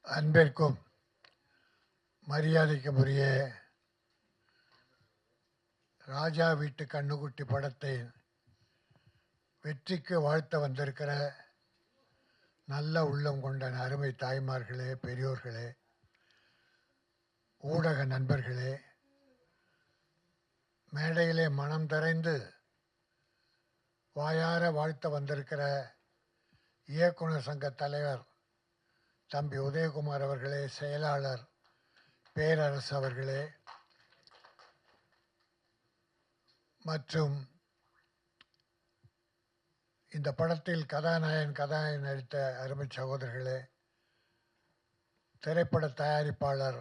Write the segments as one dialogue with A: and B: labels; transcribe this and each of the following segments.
A: அன்பிற்கும் மரியாதைக்குரிய ராஜா வீட்டு கண்ணுக்குட்டி படத்தை வெற்றிக்கு வாழ்த்த வந்திருக்கிற நல்ல உள்ளம் கொண்ட அருமை தாய்மார்களே, பெரியோர்களே, ஊடக நண்பர்களே, மேடையிலே மனம் திறந்து வாயார வாழ்த்த வந்திருக்கிற இயக்குனர் சங்க தலைவர் தம்பி உதயகுமார் அவர்களே, செயலாளர் பேரரசு அவர்களே, மற்றும் இந்த படத்தில் கதாநாயகன் நடித்த அருமை சகோதரர்களே, திரைப்பட தயாரிப்பாளர்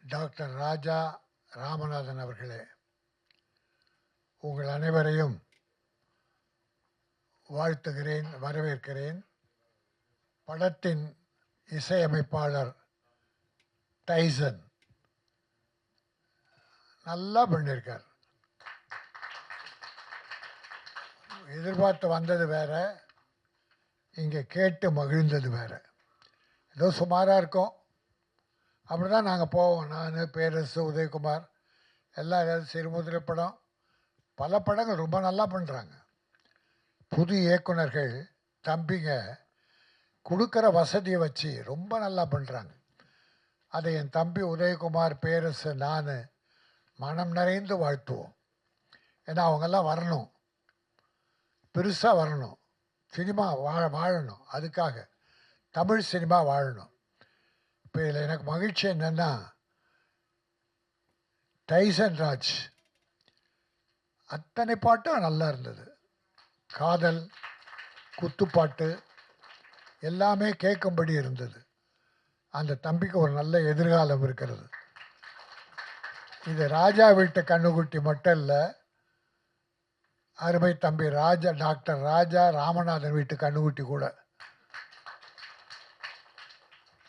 A: டாக்டர் ராஜா ராமநாதன் அவர்களே, உங்கள் அனைவரையும் வாழ்த்துகிறேன், வரவேற்கிறேன். படத்தின் இசையமைப்பாளர் டைசன் நல்லா பண்ணியிருக்கார். எதிர்பார்த்து வந்தது வேற, இங்கே கேட்டு மகிழ்ந்தது வேற. ஏதோ சுமாராக இருக்கும், அப்படி தான் நாங்கள் போவோம். நான், பேரரசு, உதயகுமார் எல்லாம் ஏதாவது சிறுமுதிரை படம், பல படங்கள் ரொம்ப நல்லா பண்ணுறாங்க. புது இயக்குனர்கள் தம்பிங்க கொடுக்குற வசதியை வச்சு ரொம்ப நல்லா பண்ணுறாங்க. அதை என் தம்பி உதயகுமார், பேரரசு, நான் மனம் நிறைந்து வாழ்த்துவோம். ஏன்னா அவங்கெல்லாம் வரணும், பெருசாக வரணும், சினிமா வாழணும். அதுக்காக தமிழ் சினிமா வாழணும். இப்போ இதில் எனக்கு மகிழ்ச்சி என்னென்னா, டைசன் ராஜ் அத்தனை பாட்டும் நல்லா இருந்தது. காதல், குத்துப்பாட்டு எல்லாமே கேட்கும்படி இருந்தது. அந்த தம்பிக்கு ஒரு நல்ல எதிர்காலம் இருக்கிறது. இது ராஜா வீட்டு கண்ணுக்குட்டி மட்டும் இல்லை, அருமை தம்பி டாக்டர் ராஜா ராமநாதன் வீட்டு கண்ணுக்குட்டி கூட.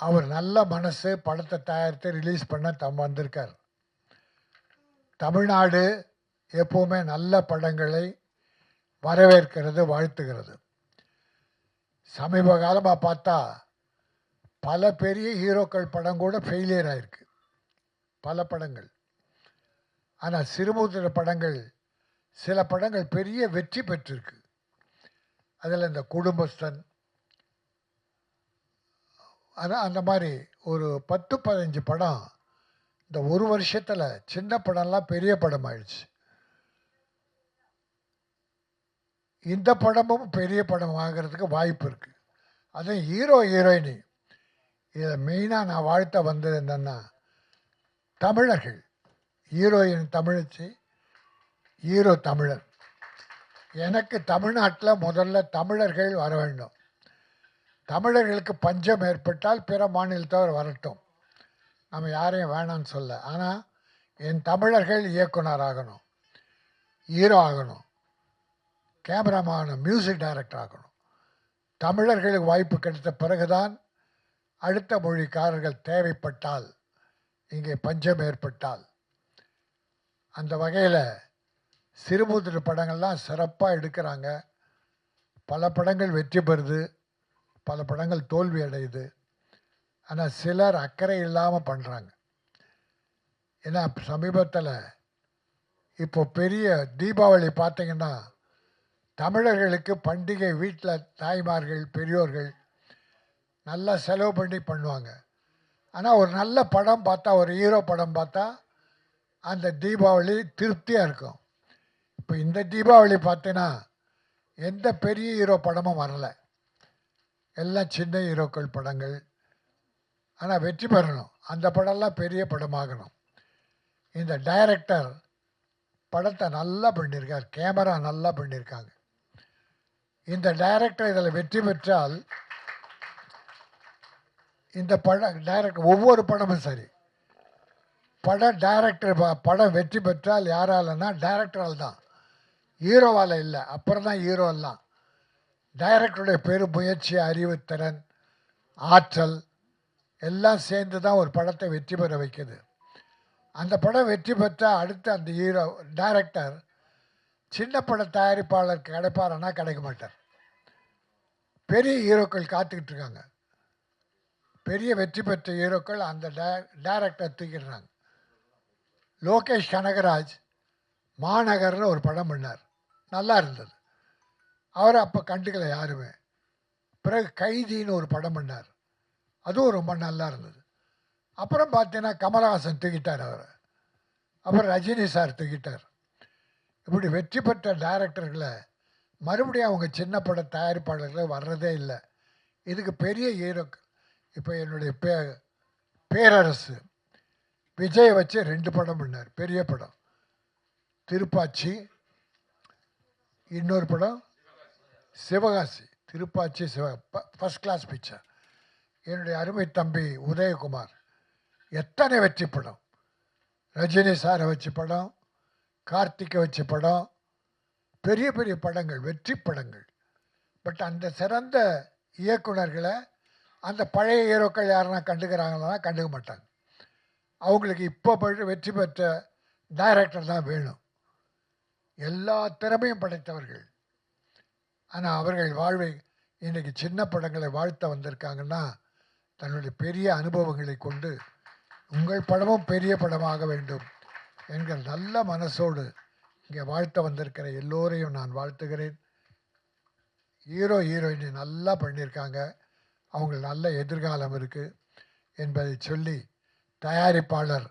A: அவர் நல்ல மனசு, படத்தை தயாரித்து ரிலீஸ் பண்ண வந்திருக்கார். தமிழ்நாடு எப்போவுமே நல்ல படங்களை வரவேற்கிறது, வாழ்த்துகிறது. சமீப காலமாக பார்த்தா பல பெரிய ஹீரோக்கள் படம் கூட ஃபெயிலியர் ஆயிருக்கு, பல படங்கள். ஆனால் சிறுமுதிரை படங்கள், சில படங்கள் பெரிய வெற்றி பெற்றிருக்கு. அதில் இந்த குடும்பஸ்தன், ஆனால் அந்த மாதிரி ஒரு 10-15 படம் இந்த ஒரு வருஷத்தில் சின்ன படம்லாம் பெரிய படம் ஆயிடுச்சு. இந்த படமும் பெரிய படம் ஆகிறதுக்கு வாய்ப்பு இருக்குது. அதுவும் ஹீரோ ஹீரோயினி. இதை மெயினாக நான் வாழ்த்த வந்தது என்னென்னா, தமிழர்கள், ஹீரோயின் தமிழச்சி, ஹீரோ தமிழர். எனக்கு தமிழ்நாட்டில் முதல்ல தமிழர்கள் வர வேண்டும். தமிழர்களுக்கு பஞ்சம் ஏற்பட்டால் பிற மாநிலத்தவர் வரட்டும், நம்ம யாரையும் வேணான்னு சொல்ல. ஆனால் என் தமிழர்கள் இயக்குனர் ஆகணும், ஹீரோ ஆகணும், கேமராமேன், மியூசிக் டைரக்டர் ஆகணும். தமிழர்களுக்கு வாய்ப்பு கிடைத்த பிறகுதான் அடுத்த மொழிக்காரர்கள் தேவைப்பட்டால், இங்கே பஞ்சம் ஏற்பட்டால். அந்த வகையில் சிறுமுதிரை படங்கள்லாம் சிறப்பாக எடுக்கிறாங்க. பல படங்கள் வெற்றி பெறுது, பல படங்கள் தோல்வி அடையுது. ஆனால் சிலர் அக்கறை இல்லாமல் பண்ணுறாங்க. ஏன்னா சமீபத்தில் இப்போ பெரிய தீபாவளி பார்த்திங்கன்னா, தமிழர்களுக்கு பண்டிகை வீட்டில் தாய்மார்கள், பெரியோர்கள் நல்லா செலவு பண்ணி பண்ணுவாங்க. ஆனால் ஒரு நல்ல படம் பார்த்தா, ஒரு ஹீரோ படம் பார்த்தா அந்த தீபாவளி திருப்தியாக இருக்கும். இப்போ இந்த தீபாவளி பார்த்தீங்கன்னா எந்த பெரிய ஹீரோ படமும் வரலை, எல்லாம் சின்ன ஹீரோக்கள் படங்கள். ஆனால் வெற்றி பெறணும், அந்த படம்லாம் பெரிய படமாகணும். இந்த டைரக்டர் படத்தை நல்லா பண்ணியிருக்கார், கேமரா நல்லா பண்ணியிருக்காங்க. இந்த டைரக்டர் இதில் வெற்றி பெற்றால், இந்த டைரக்டர் ஒவ்வொரு படமும் சரி, டைரக்டர் படம் வெற்றி பெற்றால் யாராலன்னா டைரக்டரால் தான், ஹீரோவால் இல்லை. அப்புறம் தான் ஹீரோ எல்லாம். டைரக்டருடைய பெரும் முயற்சி, அறிவுத்திறன், ஆற்றல் எல்லாம் சேர்ந்து தான் ஒரு படத்தை வெற்றி பெற வைக்குது. அந்த படம் வெற்றி பெற்றால் அடுத்து அந்த ஹீரோ டைரக்டர் சின்ன பட தயாரிப்பாளருக்கு கிடைப்பாருன்னா கிடைக்க மாட்டார். பெரிய ஹீரோக்கள் காத்துக்கிட்டு இருக்காங்க. பெரிய வெற்றி பெற்ற ஹீரோக்கள் அந்த டைரக்டர் தூக்கிடுறாங்க. லோகேஷ் கனகராஜ் மாநகர்னு ஒரு படம் பண்ணார், நல்லா இருந்தது. அவரை அப்போ கண்டுக்கல யாருமே. பிறகு கைதின்னு ஒரு படம் பண்ணார், அதுவும் ரொம்ப நல்லா இருந்தது. அப்புறம் பார்த்தீங்கன்னா கமலஹாசன் தூக்கிட்டார் அவரை. அப்புறம் ரஜினி சார் தூக்கிட்டார். இப்படி வெற்றி பெற்ற டைரக்டர்களை மறுபடியும் அவங்க சின்ன பட தயாரிப்பாளர்களை வர்றதே இல்லை. இதுக்கு பெரிய ஹீரோக்கள் இப்போ என்னுடைய பேரரசு விஜயை வச்சு 2 படம் பண்ணார், பெரிய படம். திருப்பாச்சி, இன்னொரு படம் Sivakasi. Thirupaachi first class picture. என்னுடைய அருமை தம்பி உதயகுமார், எத்தனை வெற்றி படம். ரஜினி சாரை வச்சு படம், கார்த்திகை வச்சு படம், பெரிய பெரிய படங்கள், வெற்றி படங்கள். பட் அந்த சிறந்த இயக்குனர்களை அந்த பழைய ஹீரோக்கள் யாருன்னா கண்டுக்கிறாங்கன்னா கண்டுக்க மாட்டாங்க. அவங்களுக்கு இப்போ வெற்றி பெற்ற டைரக்டர் தான் வேணும், எல்லா திறமையும் படைத்தவர்கள். ஆனால் அவர்கள் வாழ்வை இன்றைக்கி சின்ன படங்களை வாழ்த்த வந்திருக்காங்கன்னா தன்னுடைய பெரிய அனுபவங்களை கொண்டு உங்கள் படமும் பெரிய படமாக வேண்டும் என்கிற நல்ல மனசோடு இங்கே வாழ்த்த வந்திருக்கிற எல்லோரையும் நான் வாழ்த்துகிறேன். ஹீரோ ஹீரோயினி நல்லா பண்ணியிருக்காங்க, அவங்களுக்கு நல்ல எதிர்காலம் இருக்குது என்பதை சொல்லி தயாரிப்பாளர்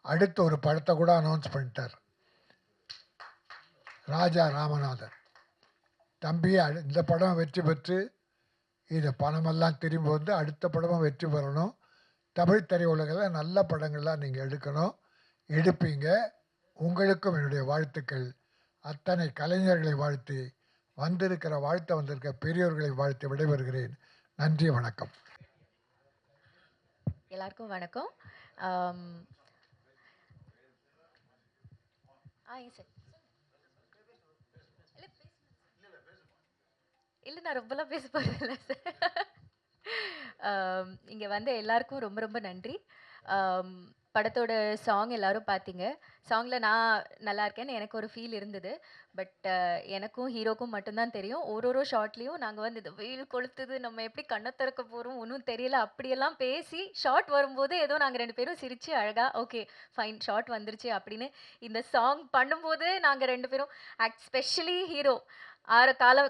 A: அடுத்த ஒரு படத்தை கூட அனௌன்ஸ் பண்ணிட்டார். ராஜா ராமநாதன் தம்பி, இந்த படம் வெற்றி பெற்று இது பணமெல்லாம் திரும்பி வந்து அடுத்த படமும் வெற்றி பெறணும். தமிழ் திரையுலகில் நல்ல படங்கள்லாம் நீங்கள் எடுக்கணும், எடுப்பீங்க. உங்களுக்கும் என்னுடைய வாழ்த்துக்கள். அத்தனை கலைஞர்களை வாழ்த்தி வந்திருக்கிற பெரியோர்களை வாழ்த்து விடைபெறுகிறேன். நன்றி, வணக்கம்.
B: எல்லாருக்கும் வணக்கம். இல்லை, நான் ரொம்பலாம் பேச போகிறதில்ல சார். இங்கே வந்து எல்லாருக்கும் ரொம்ப ரொம்ப நன்றி. படத்தோட சாங் எல்லாரும் பார்த்தீங்க. சாங்கில் நான் நல்லா இருக்கேன்னு எனக்கு ஒரு ஃபீல் இருந்தது. பட் எனக்கும் ஹீரோக்கும் மட்டும்தான் தெரியும். ஒரு ஷார்ட்லேயும் நாங்கள் வந்து இந்த வெயில் கொளுத்துது, நம்ம எப்படி கண்ணை திறக்க போகிறோம் ஒன்றும் தெரியல, அப்படியெல்லாம் பேசி ஷார்ட் வரும்போது ஏதோ நாங்கள் 2 பேரும் சிரித்து அழகாக ஓகே ஃபைன் ஷார்ட் வந்துருச்சு அப்படின்னு இந்த சாங் பண்ணும்போது நாங்கள் 2 பேரும் ஸ்பெஷலி ஹீரோ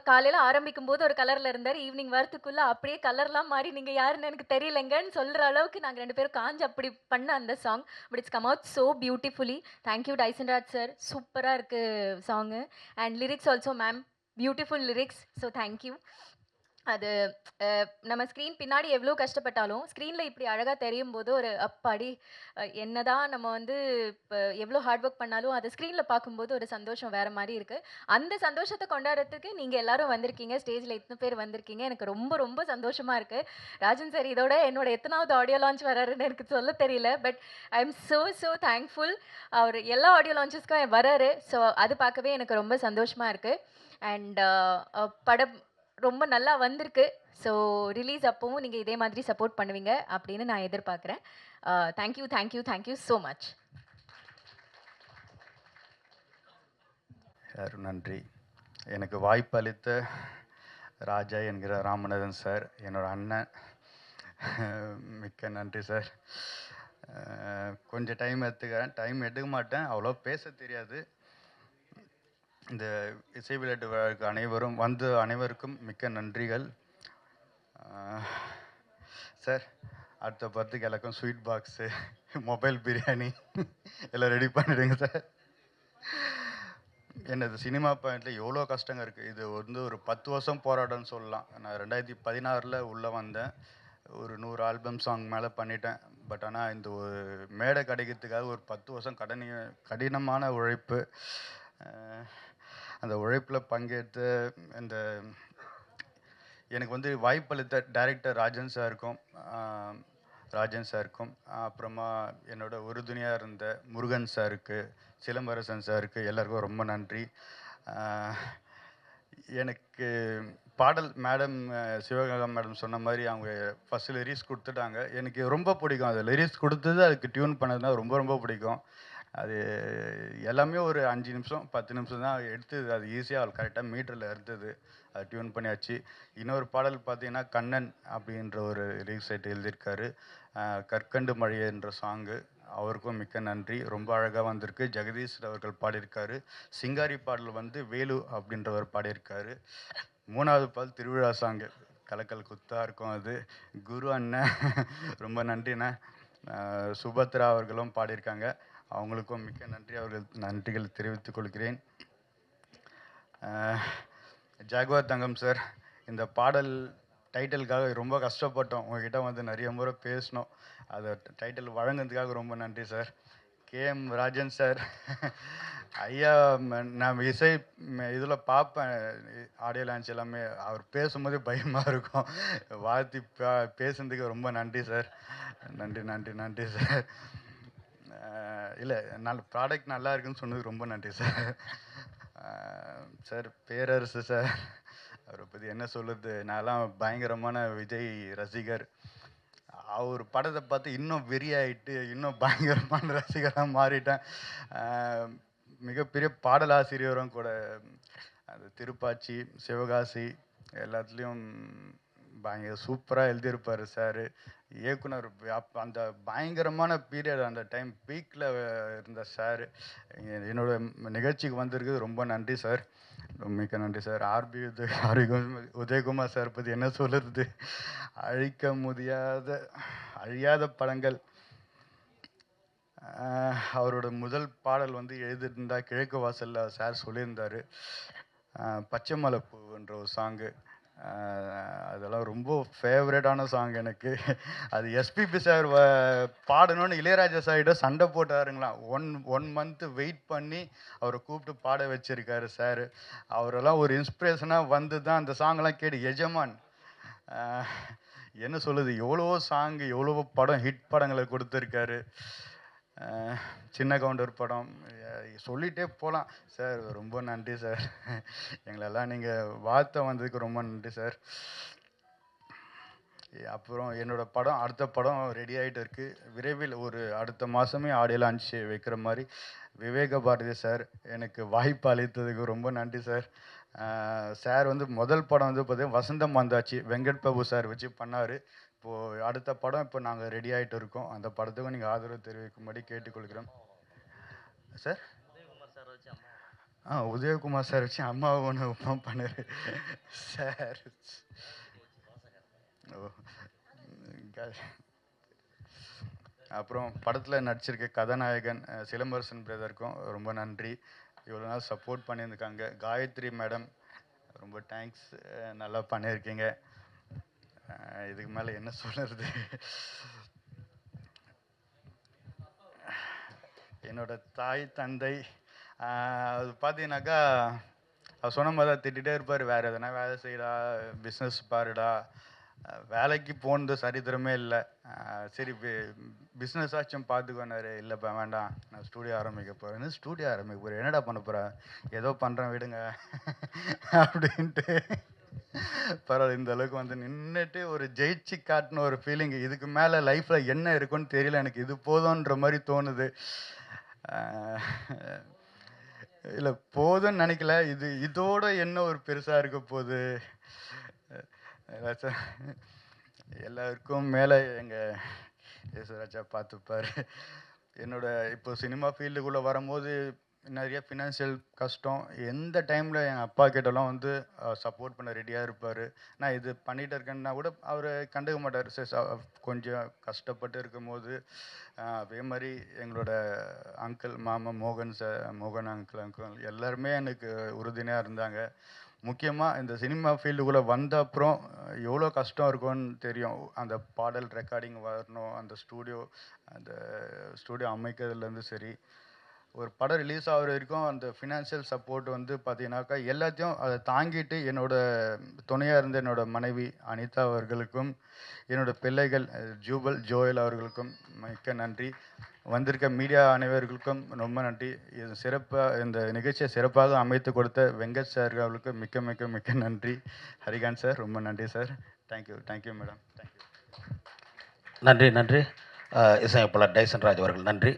B: காலையில் ஆரம்பிக்கும் போது ஒரு கலரில் இருந்தார், ஈவினிங் வரத்துக்குள்ளே அப்படியே கலர்லாம் மாறி நீங்கள் யாருன்னு எனக்கு தெரியலைங்கன்னு சொல்கிற அளவுக்கு நாங்கள் 2 பேரும் காஞ்சு அப்படி பண்ண அந்த song. But it's come out so beautifully. Thank you Tysonraj sir, சூப்பராக இருக்குது song. And lyrics also ma'am, beautiful lyrics. So thank you. அது நம்ம ஸ்க்ரீன் பின்னாடி எவ்வளோ கஷ்டப்பட்டாலும் ஸ்க்ரீனில் இப்படி அழகாக தெரியும் போது ஒரு அப்பாடி, என்னதான் நம்ம வந்து இப்போ எவ்வளோ ஹார்ட் ஒர்க் பண்ணாலும் அதை ஸ்க்ரீனில் பார்க்கும்போது ஒரு சந்தோஷம் வேறு மாதிரி இருக்குது. அந்த சந்தோஷத்தை கொண்டாடுறதுக்கு நீங்கள் எல்லோரும் வந்திருக்கீங்க, ஸ்டேஜில் இத்தனை பேர் வந்திருக்கீங்க, எனக்கு ரொம்ப ரொம்ப சந்தோஷமாக இருக்குது. ராஜன் சார் இதோட என்னோட எத்தனாவது ஆடியோ லான்ச் வராருன்னு எனக்கு சொல்ல தெரியல. But I am so thankful. அவர் எல்லா ஆடியோ லான்ச்சஸ்க்கும் வராரு. ஸோ அது பார்க்கவே எனக்கு ரொம்ப சந்தோஷமாக இருக்குது. அண்ட் படம் ரொம்ப நல்லா வந்திருக்கு. ஸோ ரிலீஸ் அப்பவும் நீங்கள் இதே மாதிரி சப்போர்ட் பண்ணுவீங்க அப்படின்னு நான் எதிர்பார்க்குறேன். Thank you so much.
C: யாரும் நன்றி. எனக்கு வாய்ப்பு அளித்த ராஜா என்கிற ராமநாதன் சார், என்னோட அண்ணன், மிக்க நன்றி சார். கொஞ்சம் டைம் எடுக்க மாட்டேன், அவ்வளோ பேச தெரியாது. இந்த இசை விளையாட்டு விழாவுக்கு அனைவருக்கும் மிக்க நன்றிகள் சார். அடுத்த படத்துக்கு எல்லாருக்கும் ஸ்வீட் பாக்ஸு, மொபைல் பிரியாணி எல்லாம் ரெடி பண்ணிடுங்க சார். என்னது சினிமா பாயிண்டில் எவ்வளோ கஷ்டங்க இருக்குது. இது வந்து ஒரு 10 வருஷம் போராட்டம்னு சொல்லலாம். நான் 2016 உள்ளே வந்தேன், ஒரு 100 ஆல்பம் சாங் மேலே பண்ணிட்டேன். பட் ஆனால் இந்த ஒரு மேடை கிடைக்கிறதுக்காக ஒரு 10 வருஷம் கடினமான உழைப்பு. அந்த உழைப்பில் பங்கேற்று இந்த எனக்கு வந்து வாய்ப்பளித்த டைரக்டர் ராஜன் சாருக்கும் அப்புறமா என்னோட உறுதுணையாக இருந்த முருகன் சாருக்கு, சிலம்பரசன் சாருக்கு எல்லாருக்கும் ரொம்ப நன்றி. எனக்கு பாடல் மேடம் சிவகங்கா மேடம் சொன்ன மாதிரி அவங்க ஃபஸ்ட்டு லிரிக்ஸ் கொடுத்துட்டாங்க. எனக்கு ரொம்ப பிடிக்கும். அது லிரிக்ஸ் கொடுத்தது, அதுக்கு டியூன் பண்ணதுனா ரொம்ப ரொம்ப பிடிக்கும். அது எல்லாமே ஒரு 5 நிமிஷம் 10 நிமிஷம் தான் எடுத்து அது ஈஸியாக கரெக்டாக மீட்டரில் இருந்தது. அது டியூன் பண்ணியாச்சு. இன்னொரு பாடல் பார்த்தீங்கன்னா கண்ணன் அப்படின்ற ஒரு லிரிக்ஸ் செட் எழுதியிருக்காரு. கற்கண்டு மழையன்ற சாங்கு, அவருக்கும் மிக்க நன்றி. ரொம்ப அழகாக வந்திருக்கு. ஜெகதீஷ் அவர்கள் பாடியிருக்காரு. சிங்காரி பாடல் வந்து வேலு அப்படின்றவர் பாடியிருக்காரு. 3வது பாடல் திருவிழா சாங்கு, கலக்கல் குத்தா இருக்கும் அது. குரு அண்ணன் ரொம்ப நன்றிண்ணே. சுபத்ரா அவர்களும் பாடியிருக்காங்க. அவங்களுக்கும் மிக்க நன்றி. அவர்கள் நன்றிகள் தெரிவித்துக் கொள்கிறேன். ஜாகுவார் தங்கம் சார், இந்த பாடல் டைட்டிலுக்காக ரொம்ப கஷ்டப்பட்டோம். உங்ககிட்ட வந்து நிறைய முறை பேசினோம். அதை டைட்டில் வழங்குனதுக்காக ரொம்ப நன்றி சார். கேஎம் ராஜன் சார், ஐயா நான் இசை இதில் பார்ப்பேன், ஆடியோ லான்ச் எல்லாமே. அவர் பேசும்போதே பயமாக இருக்கும். வாழ்த்தி பேசுனதுக்கு ரொம்ப நன்றி சார். நன்றி நன்றி நன்றி சார். இல்லை, ப்ராடக்ட் நல்லா இருக்குன்னு சொன்னதுக்கு ரொம்ப நன்றி சார். சார் பேரரசு சார், அவரை பற்றி என்ன சொல்லுது, நான்லாம் பயங்கரமான விஜய் ரசிகர். அவர் படத்தை பார்த்து இன்னும் வெறியாயிட்டு இன்னும் பயங்கரமான ரசிகராக மாறிட்டேன். மிகப்பெரிய பாடலாசிரியரும் கூட. அந்த திருப்பாச்சி, சிவகாசி எல்லாத்துலேயும் பயங்கர சூப்பராக எழுதியிருப்பார் சார். இயக்குனர் அப்போ அந்த பயங்கரமான பீரியட், அந்த டைம் பீக்கில் இருந்த சார். என்னோட நிகழ்ச்சிக்கு வந்திருக்கு, ரொம்ப நன்றி சார். மிக்க நன்றி சார். உதயகுமார் சார் பற்றி என்ன சொல்லுறது, அழியாத படங்கள். அவரோட முதல் பாடல் வந்து எழுதியிருந்தா கிழக்கு வாசலில் சார் சொல்லியிருந்தார். பச்சை மலை பூன்ற ஒரு சாங்கு, அதெல்லாம் ரொம்ப ஃபேவரட்டான சாங் எனக்கு. அது எஸ்பிபி சார் பாடணும்னு இளையராஜா சார்கிட்ட சண்டை போட்டாருங்களாம். ஒன் மந்த்து வெயிட் பண்ணி அவரை கூப்பிட்டு பாட வச்சிருக்காரு சார். அவரெல்லாம் ஒரு இன்ஸ்பிரேஷனாக வந்து தான் அந்த சாங்கெல்லாம் கேட்டு எஜமான் என்ன சொல்லுது, எவ்வளவோ சாங்கு எவ்வளவோ படம் ஹிட் படங்களை கொடுத்துருக்காரு. சின்ன கவுண்டர் படம் சொல்லிகிட்டே போகலாம் சார். ரொம்ப நன்றி சார். எங்களெல்லாம் நீங்கள் வாழ்த்த வந்ததுக்கு ரொம்ப நன்றி சார். அப்புறம் என்னோடய படம், அடுத்த படம் ரெடி ஆகிட்டு இருக்குது. விரைவில் ஒரு அடுத்த மாதமே ஆடியோ லான்ச் வைக்கிற மாதிரி விவேக பாரதி சார் எனக்கு வாய்ப்பு அளித்ததுக்கு ரொம்ப நன்றி சார். சார் வந்து முதல் படம் வந்து பார்த்தீங்கன்னா வசந்தம் வந்தாச்சு, வெங்கட் பிரபு சார் வச்சு பண்ணார். இப்போது அடுத்த படம் இப்போ நாங்கள் ரெடி ஆகிட்டு இருக்கோம். அந்த படத்துக்கும் நீங்கள் ஆதரவு தெரிவிக்கும்படி கேட்டுக்கொள்கிறோம் சார். உதயகுமார் சார் வச்சு அம்மாவை ஒன்று பண்ணார் சார். அப்புறம் படத்தில் நடிச்சிருக்க கதாநாயகன் சிலம்பரசன் பிரதருக்கும் ரொம்ப நன்றி. இவ்வளோ நாள் சப்போர்ட் பண்ணியிருந்துருக்காங்க. காயத்ரி மேடம் ரொம்ப தேங்க்ஸ், நல்லா பண்ணியிருக்கீங்க. இதுக்கு மேலே என்ன சொல்கிறது. என்னோட தாய் தந்தை அது பார்த்தீங்கன்னாக்கா அவர் சொன்ன மாதிரி தான் திட்டிகிட்டே இருப்பார். வேறு எதனா வேலை செய்யடா, பிஸ்னஸ் பாருடா. வேலைக்கு போனது சரித்திரமே இல்லை. சரி பிஸ்னஸ் ஆச்சும் பார்த்துக்கோனாரு. இல்லைப்பா வேண்டாம், நான் ஸ்டூடியோ ஆரம்பிக்க போகிறேன்னு. ஸ்டூடியோ ஆரம்பிக்க போகிறேன், என்னடா பண்ண போகிறேன், ஏதோ பண்ணுறேன் விடுங்க அப்படின்ட்டு. பரவாயில்ல, இந்த அளவுக்கு வந்து நின்றுட்டு ஒரு ஜெயிச்சு காட்டின ஒரு ஃபீலிங். இதுக்கு மேலே லைஃப்பில் என்ன இருக்குன்னு தெரியல எனக்கு. இது போதுன்ற மாதிரி தோணுது. இல்லை போதும்னு நினைக்கல, இதோட என்ன ஒரு பெருசாக இருக்க போகுது. எல்லாருக்கும் மேலே எங்கள் யேசுராஜா பார்த்துப்பார். என்னோட இப்போ சினிமா ஃபீல்டுக்குள்ளே வரும்போது நிறைய ஃபினான்ஷியல் கஷ்டம். எந்த டைமில் எங்கள் அப்பா கிட்டலாம் வந்து சப்போர்ட் பண்ண ரெடியாக இருப்பார். நான் இது பண்ணிகிட்டு இருக்கேன்னா கூட அவர் கண்டுக்க மாட்டார். சரி கொஞ்சம் கஷ்டப்பட்டு இருக்கும்போது அதே மாதிரி எங்களோட அங்கிள் மாமா மோகன் அங்கிள் எல்லாருமே எனக்கு உறுதுணையாக இருந்தாங்க. முக்கியமாக இந்த சினிமா ஃபீல்டுக்குள்ளே வந்த அப்புறம் எவ்வளோ கஷ்டம் இருக்கும்னு தெரியும். அந்த பாடல் ரெக்கார்டிங் வரணும், அந்த ஸ்டூடியோ அமைக்கிறதுலேருந்து சரி, ஒரு படம் ரிலீஸ் ஆகிற வரைக்கும் அந்த ஃபினான்ஷியல் சப்போர்ட் வந்து பார்த்தீங்கன்னாக்கா எல்லாத்தையும் அதை தாங்கிட்டு என்னோடய துணையாக இருந்த என்னோடய மனைவி அனிதா அவர்களுக்கும், என்னோடய பிள்ளைகள் ஜோயல் அவர்களுக்கும் மிக்க நன்றி. வந்திருக்க மீடியா அனைவர்களுக்கும் ரொம்ப நன்றி. இந்த நிகழ்ச்சியை சிறப்பாக அமைத்து கொடுத்த வெங்கட் சார் அவர்களுக்கு மிக்க மிக்க மிக்க நன்றி. ஹரிகாந்த் சார் ரொம்ப நன்றி சார். Thank you madam. தேங்க்யூ.
D: நன்றி. இசையமைப்பாளர் டைசன் ராஜ் அவர்கள் நன்றி.